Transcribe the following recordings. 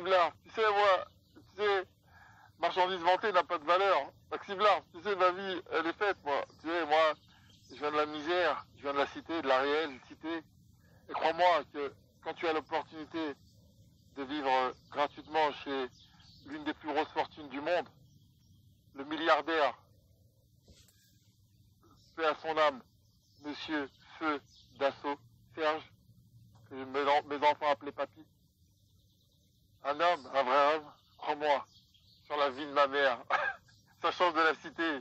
Maxime Lard, tu sais, moi, tu sais, marchandise vantée n'a pas de valeur. Maxime Lard, tu sais, ma vie, elle est faite, moi. Tu sais, moi, je viens de la misère, je viens de la cité, de la réelle cité. Et crois-moi que quand tu as l'opportunité de vivre gratuitement chez l'une des plus grosses fortunes du monde, le milliardaire, paix à son âme, Monsieur Feu Dassault, Serge, que mes enfants appelaient papy, un homme, un vrai homme, crois-moi, sur la vie de ma mère, sa chance de la cité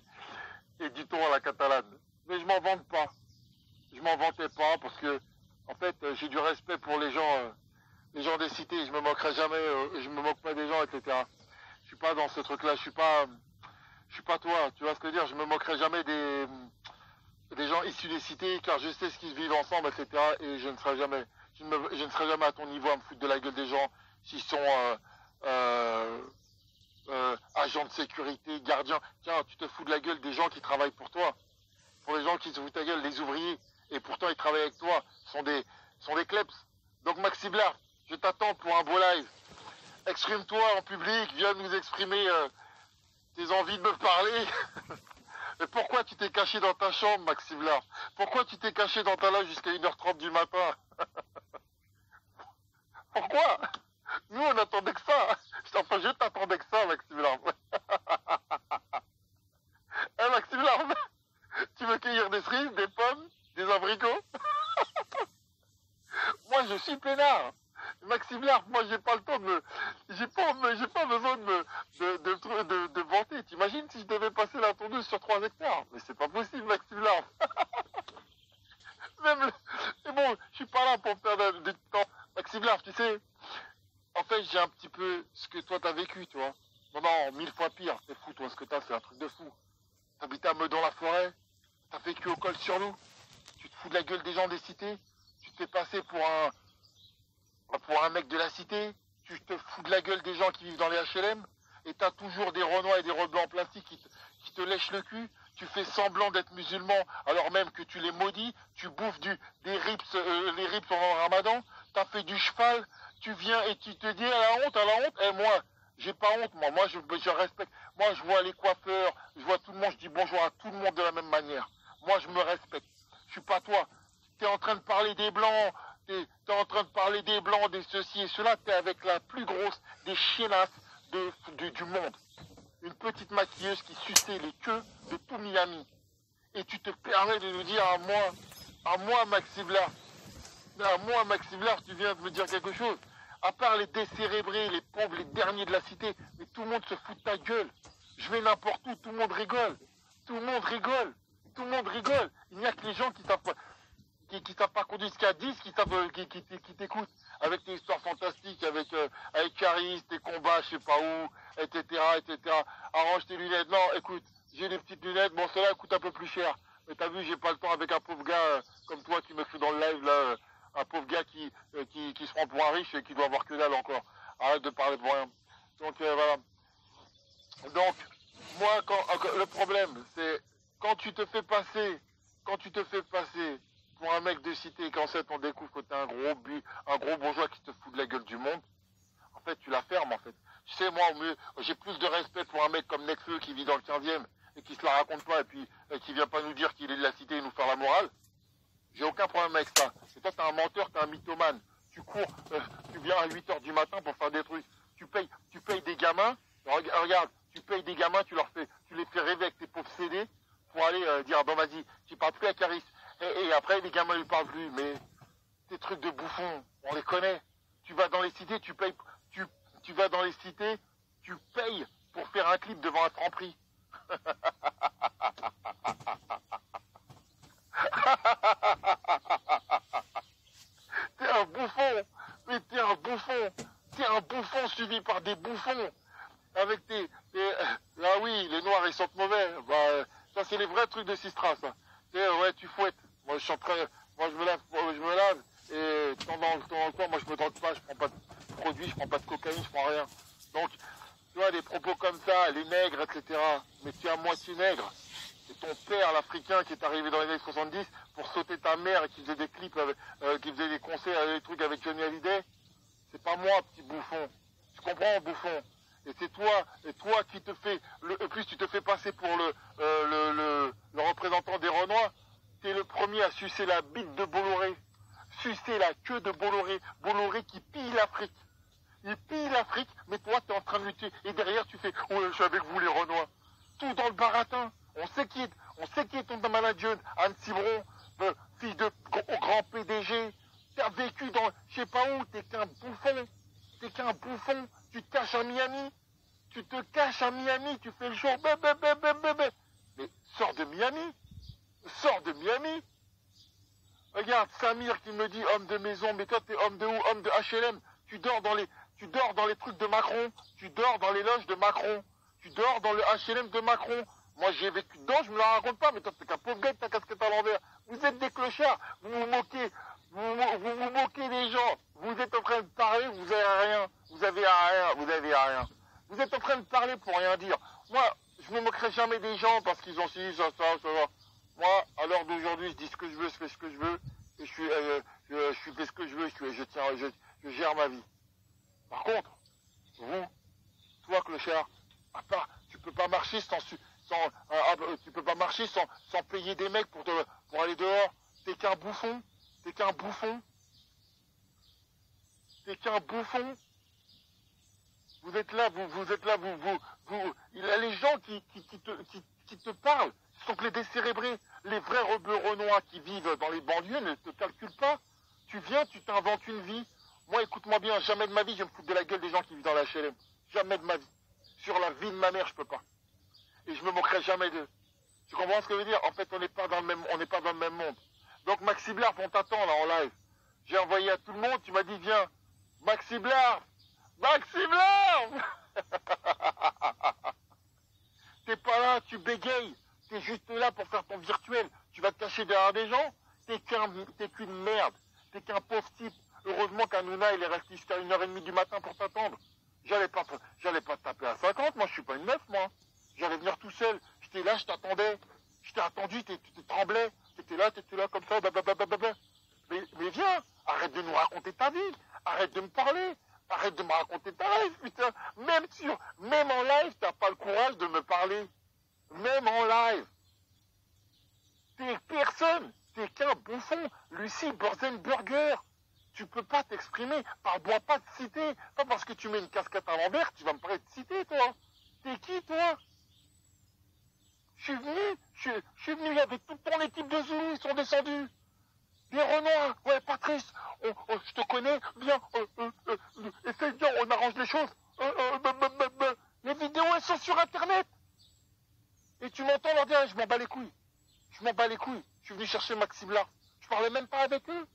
et du ton à la catalane. Mais je m'en vante pas. Je m'en vantais pas parce que, en fait, j'ai du respect pour les gens des cités. Je me moquerai jamais, je me moque pas des gens, etc. Je suis pas dans ce truc-là. Je suis pas toi. Tu vois ce que je veux dire? Je me moquerai jamais des gens issus des cités, car je sais ce qu'ils vivent ensemble, etc. Et je ne serai jamais, je ne serai jamais à ton niveau à me foutre de la gueule des gens s'ils sont agents de sécurité, gardiens. Tiens, tu te fous de la gueule des gens qui travaillent pour toi. Pour les gens qui se foutent de ta gueule, les ouvriers, et pourtant ils travaillent avec toi, sont des kleps. Donc Maxime Lard, je t'attends pour un beau live. Exprime-toi en public, viens nous exprimer tes envies de me parler. Mais pourquoi tu t'es caché dans ta chambre, Maxime Lard? Pourquoi tu t'es caché dans ta loge jusqu'à 1h30 du matin? Pourquoi? Nous, on attendait que ça. Enfin, je t'attendais que ça, Maxime Lard. Hein, Maxime Lard, tu veux cueillir des cerises, des pommes, des abricots? Moi, je suis peinard. Maxime Lard, moi, j'ai pas le temps de me... J'ai pas besoin de vanter. T'imagines si je devais passer la tondeuse sur 3 hectares? Mais c'est pas possible, Maxime Lard. Même le... Mais bon, je suis pas là pour faire du temps. Maxime Lard, tu sais, en fait, j'ai un petit peu ce que toi t'as vécu, tu vois. Non, non, 1000 fois pire. C'est fou, toi, ce que t'as, c'est un truc de fou. T'habitais à Meudon-la-Forêt, t'as vécu au col sur loup, tu te fous de la gueule des gens des cités, tu te fais passer pour un mec de la cité, tu te fous de la gueule des gens qui vivent dans les HLM, et t'as toujours des Renois et des Rebeux en plastique qui te lèchent le cul, tu fais semblant d'être musulman, alors même que tu les maudis, tu bouffes des rips, les rips pendant le ramadan, t'as fait du cheval, tu viens et tu te dis à la honte, et moi, j'ai pas honte, moi je respecte, moi je vois les coiffeurs, je vois tout le monde, je dis bonjour à tout le monde de la même manière, moi je me respecte, je suis pas toi, t'es en train de parler des blancs, t'es en train de parler des blancs, des ceci et cela, t'es avec la plus grosse des chienasses du monde. Une petite maquilleuse qui suçait les queues de tout Miami. Et tu te permets de nous dire à moi Maxime Lard, tu viens de me dire quelque chose. À part les décérébrés, les pauvres, les derniers de la cité, mais tout le monde se fout de ta gueule. Je vais n'importe où, tout le monde rigole. Tout le monde rigole. Tout le monde rigole. Il n'y a que les gens qui savent pas, qui savent pas conduire jusqu'à 10, qui t'écoutent. Avec tes histoires fantastiques, avec Caris, tes combats, je sais pas où, etc. Arrange tes lunettes. Non, écoute, j'ai des petites lunettes. Bon, cela coûte un peu plus cher. Mais t'as vu, j'ai pas le temps avec un pauvre gars comme toi qui me fait dans le live, là. Un pauvre gars qui se prend pour un riche et qui doit avoir que dalle encore. Arrête de parler pour rien. Donc, voilà. Donc, moi, le problème, c'est quand tu te fais passer pour un mec de cité et qu'en fait on découvre que t'es un gros bourgeois qui te fout de la gueule du monde, en fait tu la fermes en fait. Tu sais, moi j'ai plus de respect pour un mec comme Nekfeu qui vit dans le 15e et qui se la raconte pas et puis qui vient pas nous dire qu'il est de la cité et nous faire la morale. J'ai aucun problème avec ça. Et toi t'es un menteur, t'es un mythomane. Tu cours, tu viens à 8h du matin pour faire des trucs. Tu payes des gamins, regarde, tu payes des gamins, tu les fais rêver avec tes pauvres CD pour aller dire, bon vas-y, tu parles plus à Caris. Et après, les gamins lui parlent plus. Mais ces trucs de bouffons, on les connaît. Tu vas dans les cités, tu vas dans les cités, tu payes pour faire un clip devant un Franprix. T'es un bouffon. Mais t'es un bouffon. T'es un bouffon suivi par des bouffons. Avec ah oui, les noirs, ils sentent mauvais. Bah, ça, c'est les vrais trucs de Sistra, ça. Ouais, tu fouettes. Moi, je me lave, et de temps en temps, moi, je me drogue pas, je prends pas de produits, je prends pas de cocaïne, je prends rien. Donc, tu vois, des propos comme ça, les nègres, etc. Mais tu es à moitié nègre. C'est ton père, l'Africain, qui est arrivé dans les années 70 pour sauter ta mère et qui faisait des clips, qui faisait des concerts, des trucs avec Johnny Hallyday. C'est pas moi, petit bouffon. comprends, bouffon? Et toi qui te fais, et plus tu te fais passer pour le représentant des Renois, t'es le premier à sucer la bite de Bolloré, sucer la queue de Bolloré, Bolloré qui pille l'Afrique. Il pille l'Afrique, mais toi t'es en train de lutter, et derrière tu fais, ouais, je suis avec vous les Renois. Tout dans le baratin. On sait qui est ton manager, Anne Cibron, fille de grand PDG. T'as vécu dans, je sais pas où, t'es qu'un bouffon. T'es qu'un bouffon. Tu te caches à Miami. Tu te caches à Miami, tu fais le show. Mais sors de Miami. Sors de Miami. Regarde, Samir qui me dit homme de maison, mais toi t'es homme de où? Homme de HLM. Tu dors dans les trucs de Macron. Tu dors dans les loges de Macron. Tu dors dans le HLM de Macron. Moi, j'ai vécu dedans, je me la raconte pas, mais toi, t'es qu'un pauvre gars, ta casquette à l'envers. Vous êtes des clochards. Vous vous moquez. Vous moquez des gens. Vous êtes en train de parler, vous avez rien. Vous avez rien. Vous êtes en train de parler pour rien dire. Moi, je me moquerai jamais des gens parce qu'ils ont ci, ça. Moi, à l'heure d'aujourd'hui, je dis ce que je veux, je fais ce que je veux. Et je fais ce que je veux, je gère ma vie. Par contre, vous, toi, clochard, tu peux pas marcher tu peux pas marcher sans payer des mecs pour aller dehors. T'es qu'un bouffon. T'es qu'un bouffon. T'es qu'un bouffon. Vous êtes là, il y a les gens qui te parlent, ce sont que les décérébrés. Les vrais rebeux renois qui vivent dans les banlieues ne te calculent pas. Tu viens, tu t'inventes une vie. Moi, écoute-moi bien, jamais de ma vie, je me fous de la gueule des gens qui vivent dans la HLM. Jamais de ma vie. Sur la vie de ma mère, je peux pas. Et je me moquerai jamais d'eux. Tu comprends ce que je veux dire? En fait, on n'est pas dans le même monde. Donc, Maxi Blarf, on t'attend, là, en live. J'ai envoyé à tout le monde, tu m'as dit, viens. Maxi Blarf! Maxi Blarf! T'es pas là, tu bégayes. T'es juste là pour faire ton virtuel. Tu vas te cacher derrière des gens. T'es qu'une merde. T'es qu'un pauvre type. Heureusement qu'Anouna, il est resté jusqu'à 1h30 du matin pour t'attendre. J'allais pas te taper à 50, moi je suis pas une meuf, moi. J'allais venir tout seul. J'étais là, je t'attendais. Je t'ai attendu, tu tremblais. T'étais là comme ça, blablabla. Mais viens, arrête de nous raconter ta vie. Arrête de me parler. Arrête de me raconter ta live, putain. Même en live, t'as pas le courage de me parler. Même en live. T'es personne. T'es qu'un bouffon. Lucie Borzenburger. Tu peux pas t'exprimer. Parle-moi pas de citer. Pas parce que tu mets une casquette à l'envers, tu vas me parler de citer, toi. T'es qui, toi? Je suis venu avec toute ton équipe de Zoulou, ils sont descendus. Des Renois, ouais, Patrice, je te connais, viens, essaye bien, on arrange les choses. Les vidéos, elles sont sur Internet. Et tu m'entends leur dire, je m'en bats les couilles. Je m'en bats les couilles. Je suis venu chercher Maxime là. Je parlais même pas avec eux.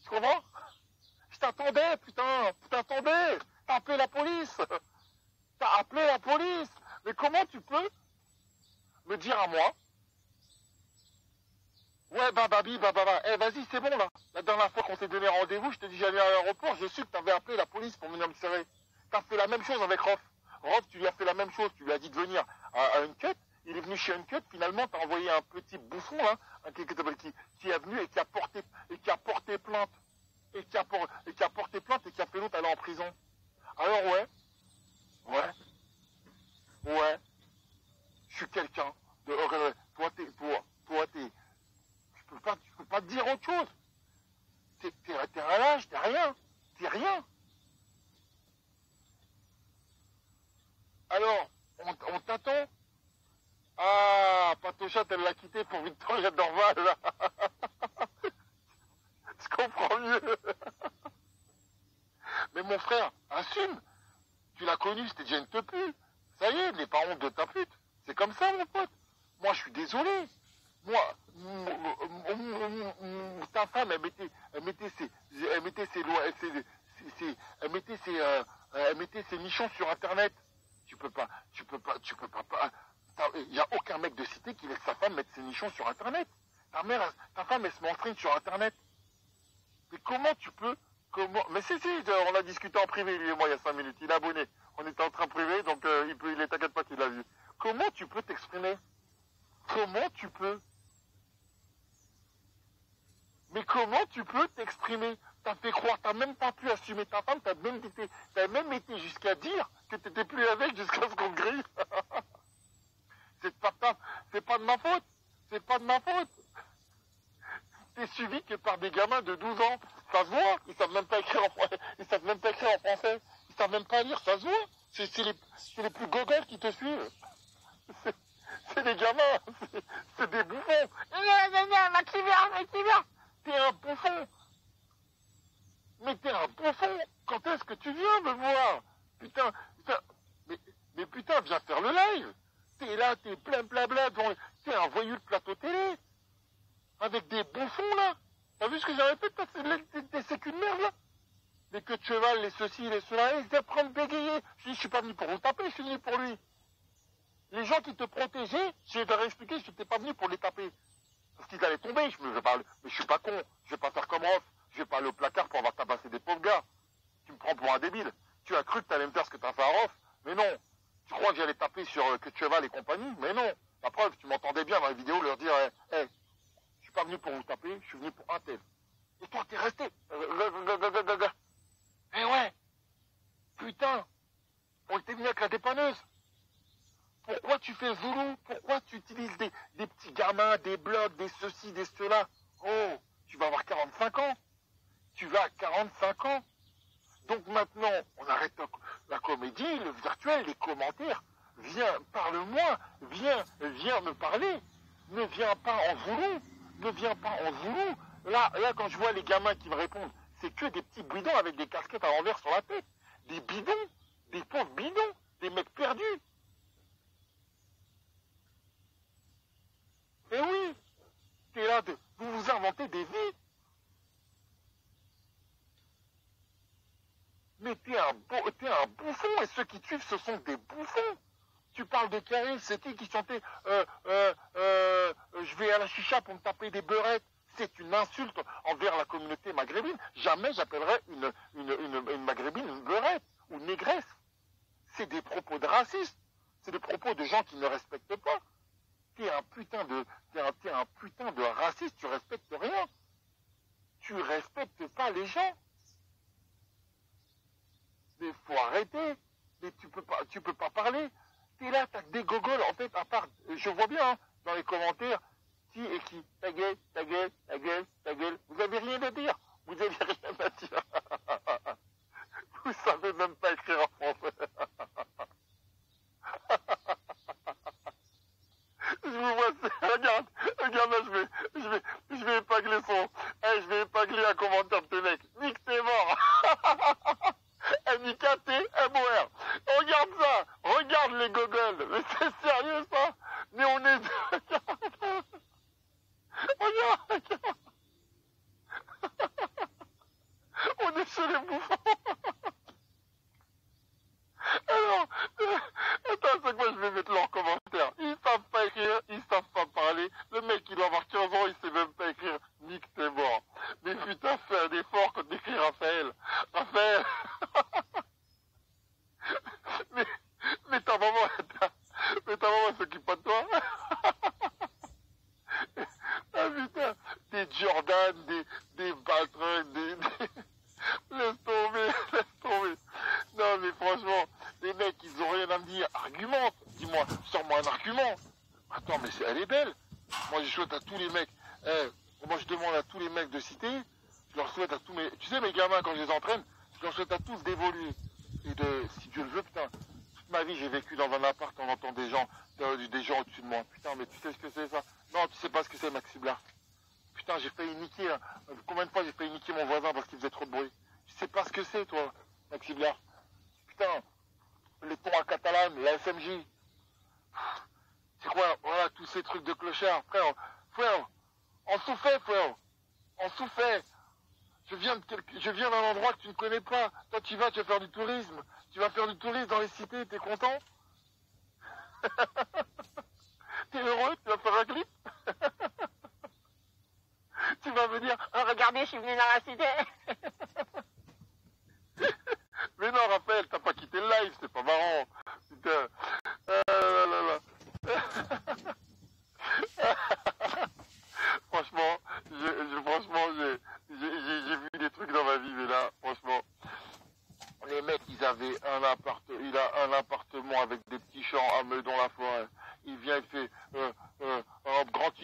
Tu comprends? Je t'attendais, putain, T'as appelé la police. T'as appelé la police. Mais comment tu peux me dire à moi, ouais, eh, vas-y, c'est bon, là. La dernière fois qu'on s'est donné rendez-vous, je t'ai dit j'allais à l'aéroport, je sais que t'avais appelé la police pour venir me serrer. T'as fait la même chose avec Rof. Rof, tu lui as fait la même chose, tu lui as dit de venir à Uncut. Il est venu chez Uncut, finalement, t'as envoyé un petit bouffon, là, qui est venu et qui a porté plainte. Et qui a porté plainte et qui a fait l'autre aller en prison. Alors, ouais, je suis quelqu'un de, tu peux pas te dire autre chose. T'es un lâche, t'es rien. Alors, on t'attend. Ah, Patochat, elle l'a quitté pour Victoria Dorval, là. Je comprends mieux. Mais mon frère, assume. Tu l'as connu, c'était déjà une teupue. Ça y est, n'aie pas honte de ta pute. C'est comme ça, mon pote. Moi, je suis désolé. Moi, ta femme, elle mettait ses nichons sur Internet. Tu peux pas. Il n'y a aucun mec de cité qui laisse sa femme mettre ses nichons sur Internet. Ta femme, elle se m'entraîne sur Internet. Mais comment tu peux, mais si, on a discuté en privé, lui et moi, il y a 5 minutes. Il est abonné. On était en train privé, donc il t'inquiète pas qu'il l'a vu. Comment tu peux t'exprimer? Comment tu peux? Mais comment tu peux t'exprimer? T'as fait croire, t'as même pas pu assumer ta femme, t'as même été jusqu'à dire que t'étais plus avec jusqu'à ce qu'on te grille. C'est pas de ma faute. C'est pas de ma faute. T'es suivi que par des gamins de 12 ans. Ça se voit. Ils savent même pas écrire en français. Ils savent même pas écrire en français. Ils savent même pas lire. Ça se voit. C'est les plus gogoles qui te suivent. C'est des gamins. C'est des bouffons. Maximien. T'es un bouffon. Mais t'es un bouffon. Quand est-ce que tu viens me voir? Putain. Mais putain, viens faire le live. T'es là, t'es plein blabla. T'es un voyou de plateau télé. Avec des bouffons, là. T'as vu ce que j'avais fait? C'est qu'une merde, là. Les queues de cheval, les ceci, les cela. Ils apprennent à bégayer. Je suis pas venu pour vous taper, je suis venu pour lui. Les gens qui te protégeaient, je leur ai expliqué, je n'étais pas venu pour les taper. Parce qu'ils allaient tomber. Mais je suis pas con. Je vais pas faire comme Ross. Je vais pas aller au placard pour avoir tabassé des pauvres gars. Tu me prends pour un débile. Tu as cru que t'allais me faire ce que t'as fait à Ross. Mais non. Tu crois que j'allais taper sur queue de cheval et compagnie? Mais non. La preuve, tu m'entendais bien dans les vidéos leur dire, hey, je suis pas venu pour vous taper, je suis venu pour un tel. Et toi, t'es resté. Eh ouais. Putain. On était venu avec la dépanneuse. Pourquoi tu fais zoulou? Pourquoi tu utilises des petits gamins, des blocs, des ceci, des cela? Oh, tu vas avoir 45 ans. Tu vas à 45 ans. Donc maintenant, on arrête la comédie, le virtuel, les commentaires. Viens, parle-moi. Viens me parler. Ne viens pas en zoulou. Ne viens pas en zoulou. Là, quand je vois les gamins qui me répondent, c'est que des petits bidons avec des casquettes à l'envers sur la tête. Des bidons. Des pauvres bidons. Des mecs perdus. Eh oui, t'es là, vous vous inventez des vies. Mais t'es un bouffon, et ceux qui te suivent, ce sont des bouffons. Tu parles de Karim, c'est qui chantait je vais à la chicha pour me taper des beurrettes. C'est une insulte envers la communauté maghrébine. Jamais j'appellerais une maghrébine une beurrette ou une négresse. C'est des propos de racistes. C'est des propos de gens qui ne respectent pas. T'es un putain de raciste, tu respectes rien. Tu respectes pas les gens. Mais faut arrêter. Mais tu peux pas parler. T'es là, t'as des gogoles, en fait, à part, je vois bien, hein, dans les commentaires, qui et qui, ta gueule, ta gueule, ta gueule, ta gueule. Vous avez rien à dire. Vous avez rien à dire. Vous savez même pas écrire en français. Je vous vois, regarde, là, je vais épingler je vais épingler un commentaire de tes mecs. Nick, t'es mort. N-I-K-T-M-O-R. Regarde ça, regarde les gogoles. Mais c'est sérieux ça? Mais on est... regarde. On est chez les bouffons. Alors, attends, c'est quoi je vais mettre leurs commentaires? Ils savent pas écrire, ils savent pas parler. Le mec, il doit avoir 15 ans, il sait même pas écrire. Nick, t'es mort. Mais putain, fais un effort quand t'écris Raphaël. Raphaël. mais ta maman, s'occupe pas de toi. Ah putain, des Jordan, des Baltruck, laisse tomber. Non mais franchement, les mecs, ils ont rien à me dire. Argumente, dis-moi, sors-moi un argument. Attends, mais elle est belle. Moi, je souhaite à tous les mecs. Moi, je demande à tous les mecs de cité. Je leur souhaite à tous mes... Tu sais, mes gamins, quand je les entraîne, je leur souhaite à tous d'évoluer. Et si Dieu le veut, putain, toute ma vie, j'ai vécu dans un appart en entendant des gens au-dessus de moi. Putain, mais tu sais ce que c'est ça? Non, tu sais pas ce que c'est, Maxime Blard. Putain, j'ai failli niquer, hein. Combien de fois j'ai failli niquer mon voisin parce qu'il faisait trop de bruit? Tu sais pas ce que c'est, toi, Maxime Blard. Putain, les tons à catalane, la SMJ. C'est quoi, voilà, tous ces trucs de clochard, frère, on souffait, frère, on souffait. Je viens d'un endroit que tu ne connais pas. Toi, tu vas faire du tourisme. Tu vas faire du tourisme dans les cités, t'es content? T'es heureux? Tu vas faire un clip? Tu vas me dire, oh, regardez, je suis venu dans la cité. Mais non, Raphaël, t'as pas quitté le live, c'est pas marrant. Putain. Franchement, j'ai vu des trucs dans ma vie.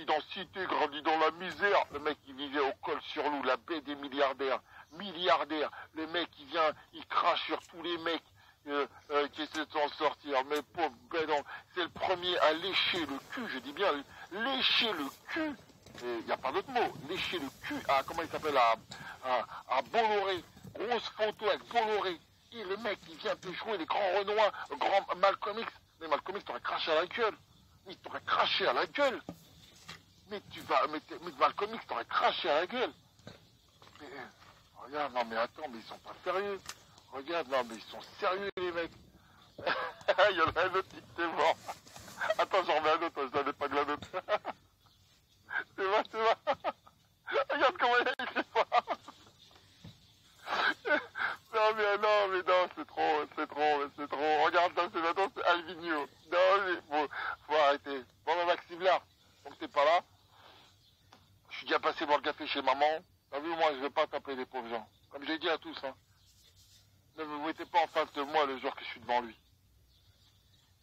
petit dans Cité, grandi dans la misère. Le mec, il vivait au col sur Loup, la baie des milliardaires. Milliardaire. Le mec, il vient, il crache sur tous les mecs qui essaient de s'en sortir. Mais pauvre bédon, c'est le premier à lécher le cul, je dis bien, lécher le cul. Il n'y a pas d'autre mot. Lécher le cul à, comment il s'appelle, à Bolloré. Grosse photo avec Bolloré. Et le mec, il vient te jouer les grands Renois, grand Malcolm X. Mais Malcolm X t'aurait craché à la gueule. Il t'aurait craché à la gueule. Mais Malcolm X t'aurait craché à la gueule. Mais, regarde, non mais attends, mais ils sont pas sérieux. Regarde, non mais ils sont sérieux les mecs. Il y en a un autre qui était mort. Attends, j'en remets un autre, je n'avais pas que la note. C'est vrai. Regarde comment il a écrit ça. Non, c'est trop. Regarde, ça, c'est Alvino. Non, mais faut arrêter. Bon, Maxime là, donc t'es pas là. Je suis déjà passé boire le café chez maman. T'as vu, moi, je vais pas taper les pauvres gens. Comme j'ai dit à tous, hein. Ne vous mettez pas en face de moi le jour que je suis devant lui.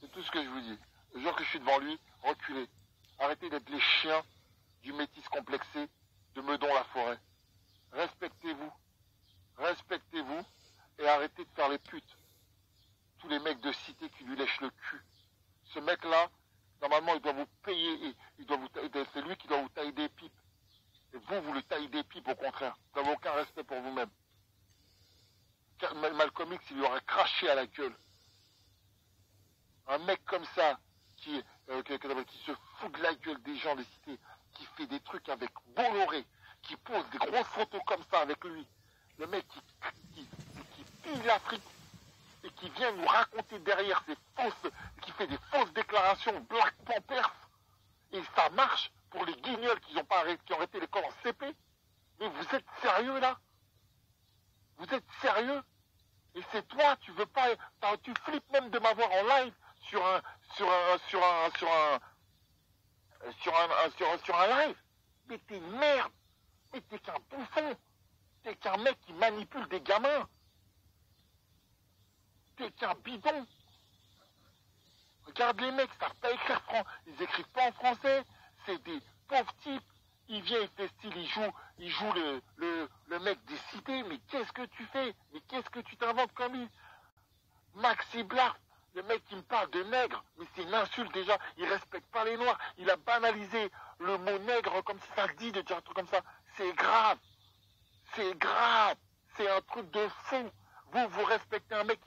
C'est tout ce que je vous dis. Le jour que je suis devant lui, reculez. Arrêtez d'être les chiens du métis complexé de Meudon-la-Forêt. Respectez-vous et arrêtez de faire les putes. Tous les mecs de cité qui lui lèchent le cul. Ce mec-là, normalement, il doit vous payer, c'est lui qui doit vous tailler des pipes. Et vous le taillez des pipes au contraire. Vous n'avez aucun respect pour vous-même. Malcolm X, il lui aurait craché à la gueule. Un mec comme ça, qui se fout de la gueule des gens des cités, qui fait des trucs avec Bolloré, qui pose des grosses photos comme ça avec lui. Le mec qui pille l'Afrique et qui vient nous raconter derrière qui fait des fausses déclarations Black Panthers. Et ça marche pour les guignols qui ont arrêté l'école en CP. Mais vous êtes sérieux là? Vous êtes sérieux? Et c'est toi, tu veux pas, tu flippes même de m'avoir en live sur un live. Mais t'es une merde. Mais t'es qu'un bouffon. T'es qu'un mec qui manipule des gamins. T'es qu'un bidon. Regarde les mecs, ils savent pas écrire ils écrivent pas en français. C'est des pauvres types. Il vient, il fait style, il joue le mec des cités. Mais qu'est-ce que tu fais? Mais qu'est-ce que tu t'inventes comme lui? Maxi Blart, le mec qui me parle de nègre, mais c'est une insulte déjà. Il respecte pas les noirs. Il a banalisé le mot nègre comme si ça se dit de dire un truc comme ça. C'est grave. C'est grave. C'est un truc de fou. Vous respectez un mec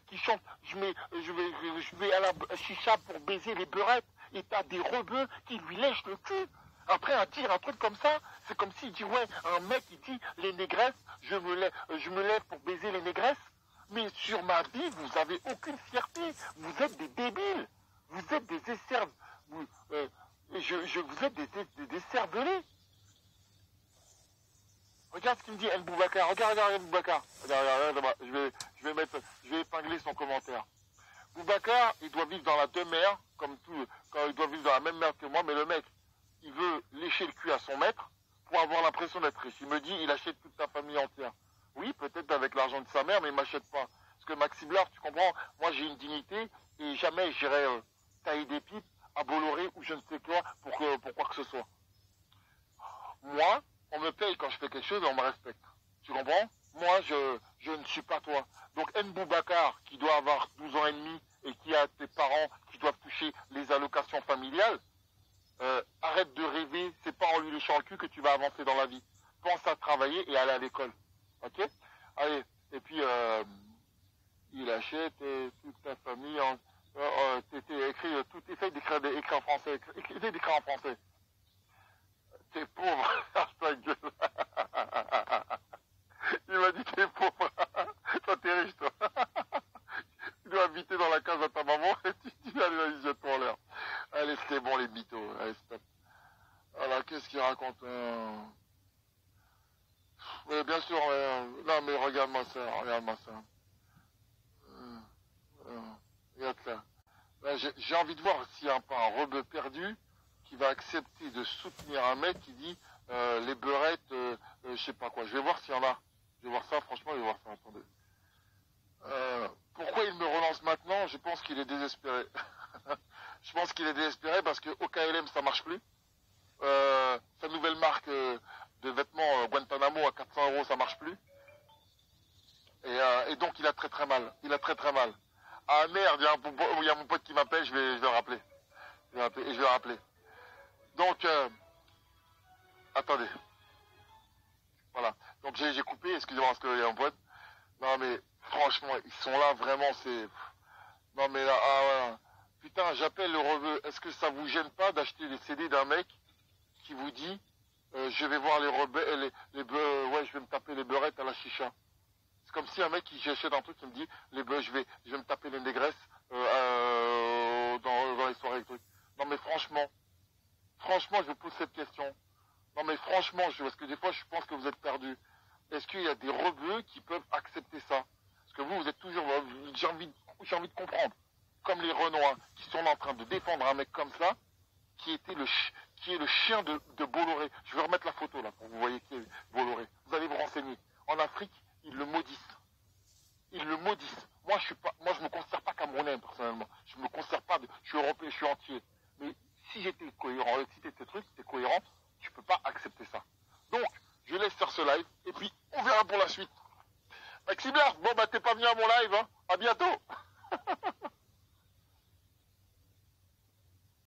qui chante, je vais à la chicha pour baiser les beurettes, et t'as des rebeux qui lui lèchent le cul. Après, à dire un truc comme ça, c'est comme s'il dit, ouais, un mec qui dit, les négresses, je me lève pour baiser les négresses. Mais sur ma vie, vous avez aucune fierté. Vous êtes des débiles. Vous êtes des esserves. Vous êtes des cervelés. Regarde ce qu'il me dit, El Boubacar. Regarde El Boubacar. Regarde, je vais épingler son commentaire. Boubacar, il doit vivre dans la demeure, quand il doit vivre dans la même merde que moi, mais le mec, il veut lécher le cul à son maître pour avoir l'impression d'être riche. Il me dit, il achète toute ta famille entière. Oui, peut-être avec l'argent de sa mère, mais il m'achète pas. Parce que Maxi Blart, tu comprends, moi j'ai une dignité, et jamais j'irai tailler des pipes à Bolloré ou je ne sais quoi pour quoi que ce soit. Moi, on me paye quand je fais quelque chose et on me respecte. Tu comprends? Moi, je ne suis pas toi. Donc, Boubacar, qui doit avoir 12 ans et demi et qui a tes parents qui doivent toucher les allocations familiales, arrête de rêver, c'est pas en lui léchant le cul que tu vas avancer dans la vie. Pense à travailler et aller à l'école. Ok? Allez, et puis, il achète toute ta famille en... essaye d'écrire en français. Essaye d'écrire en français. T'es pauvre, ta gueule. Il m'a dit t'es pauvre. Toi t'es riche toi. Tu dois habiter dans la case de ta maman et tu dis allez, jette-toi en l'air. Allez, c'est bon les mythos. Allez, stop. Alors qu'est-ce qu'il raconte Oui, bien sûr. Non mais regarde-moi ça. Regarde ça. Là, j'ai envie de voir s'il y a un rebeu perdu qui va accepter de soutenir un mec qui dit les beurettes, je sais pas quoi. Je vais voir s'il y en a. Je vais voir ça, franchement, je vais voir ça. Attendez. Pourquoi il me relance maintenant? Je pense qu'il est désespéré. Je pense qu'il est désespéré parce que au KLM ça marche plus. sa nouvelle marque de vêtements Guantanamo à 400 €, ça marche plus. Et donc il a très très mal. Il a très très mal. Ah merde, il y a mon pote qui m'appelle, je vais le rappeler. Je vais le rappeler. Donc, attendez. Voilà. Donc j'ai coupé, excusez-moi parce qu'il y a un pote. Non mais franchement, ils sont là vraiment, c'est... Non mais là, ah, ouais. Putain, j'appelle le rebeu. Est-ce que ça vous gêne pas d'acheter les CD d'un mec qui vous dit je vais voir les rebeux, ouais, je vais me taper les beurettes à la chicha. C'est comme si un mec qui j'achète un truc qui me dit je vais me taper les négresses dans les soirées électriques. Non mais franchement, je vous pose cette question. Non mais franchement, parce que des fois je pense que vous êtes perdus. Est-ce qu'il y a des rebeux qui peuvent accepter ça? Parce que vous êtes toujours... J'ai envie de comprendre. Comme les Renois qui sont en train de défendre un mec comme ça, qui est le chien de Bolloré. Je vais remettre la photo là pour que vous voyez qui est Bolloré. Vous allez vous renseigner. En Afrique, ils le maudissent. Ils le maudissent. Moi, je me considère pas camerounais personnellement. Je me considère pas. Je suis européen, je suis entier. Mais si j'étais cohérent, si t'étais cohérent, tu peux pas accepter ça. Donc, je laisse faire ce live et puis on verra pour la suite. Maxime Blas, bon bah t'es pas venu à mon live, hein. À bientôt.